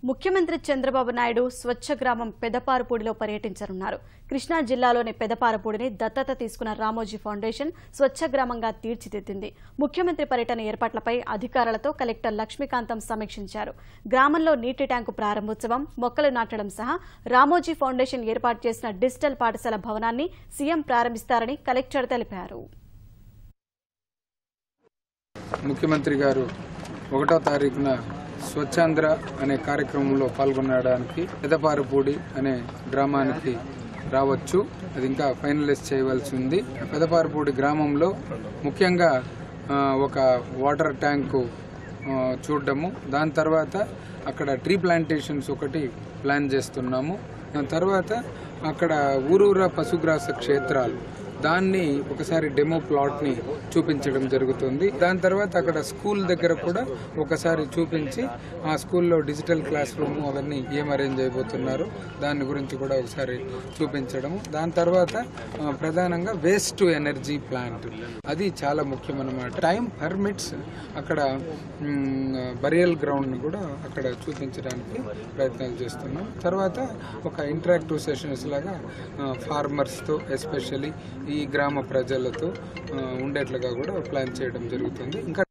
ముఖ్యమంత్రి చంద్రబాబు నాయుడు స్వచ్ఛ గ్రామం పెదపారుపూడిలో పర్యటించనున్నారు. కృష్ణా జిల్లాలోని పెదపారుపూడిని దత్తత తీసుకున్న రామోజీ ఫౌండేషన్ స్వచ్ఛ గ్రామంగా తీర్చిదిద్దింది. ముఖ్యమంత్రి పర్యటన ఏర్పాట్లపై అధికారులతో కలెక్టర్ లక్ష్మీకాంతం సమీక్షించారు. గ్రామంలో నీటి ట్యాంకు ప్రారంభోత్సవం, మొక్కలు నాటడం సహా రామోజీ ఫౌండేషన్ ఏర్పాటు చేసిన డిజిటల్ పాఠశాల భవనాన్ని సీఎం ప్రారంభిస్తారని కలెక్టర్ తెలిపారు. ముఖ్యమంత్రి గారు 1వ తారీఖున స్వచ్ఛాంధ్ర అనే కార్యక్రమంలో పాల్గొనడానికి పెదపారుపూడి అనే గ్రామానికి రావచ్చు. అది ఇంకా ఫైనలైజ్ చేయవలసి ఉంది. పెదపారుపూడి గ్రామంలో ముఖ్యంగా ఒక వాటర్ ట్యాంకు చూడడము, దాని తర్వాత అక్కడ ట్రీ ప్లాంటేషన్స్ ఒకటి ప్లాన్ చేస్తున్నాము. దాని తర్వాత అక్కడ ఊరూరా పశుగ్రాస క్షేత్రాలు దాన్ని ఒకసారి డెమో ప్లాట్ని చూపించడం జరుగుతుంది. దాని తర్వాత అక్కడ స్కూల్ దగ్గర కూడా ఒకసారి చూపించి ఆ స్కూల్లో డిజిటల్ క్లాస్ రూమ్ అవన్నీ ఏం అరేంజ్ అయిపోతున్నారు దాని గురించి కూడా ఒకసారి చూపించడము. దాని తర్వాత ప్రధానంగా వేస్ట్ టు ఎనర్జీ ప్లాంట్, అది చాలా ముఖ్యం అన్నమాట. టైం పర్మిట్స్ అక్కడ బరియల్ గ్రౌండ్ని కూడా అక్కడ చూపించడానికి ప్రయత్నాలు చేస్తున్నాం. తర్వాత ఒక ఇంటరాక్టివ్ సెషన్స్ లాగా ఫార్మర్స్తో ఎస్పెషల్లీ ఈ గ్రామ ప్రజలతో ఉండేట్లుగా కూడా ప్లాన్ చేయడం జరుగుతుంది. ఇంకా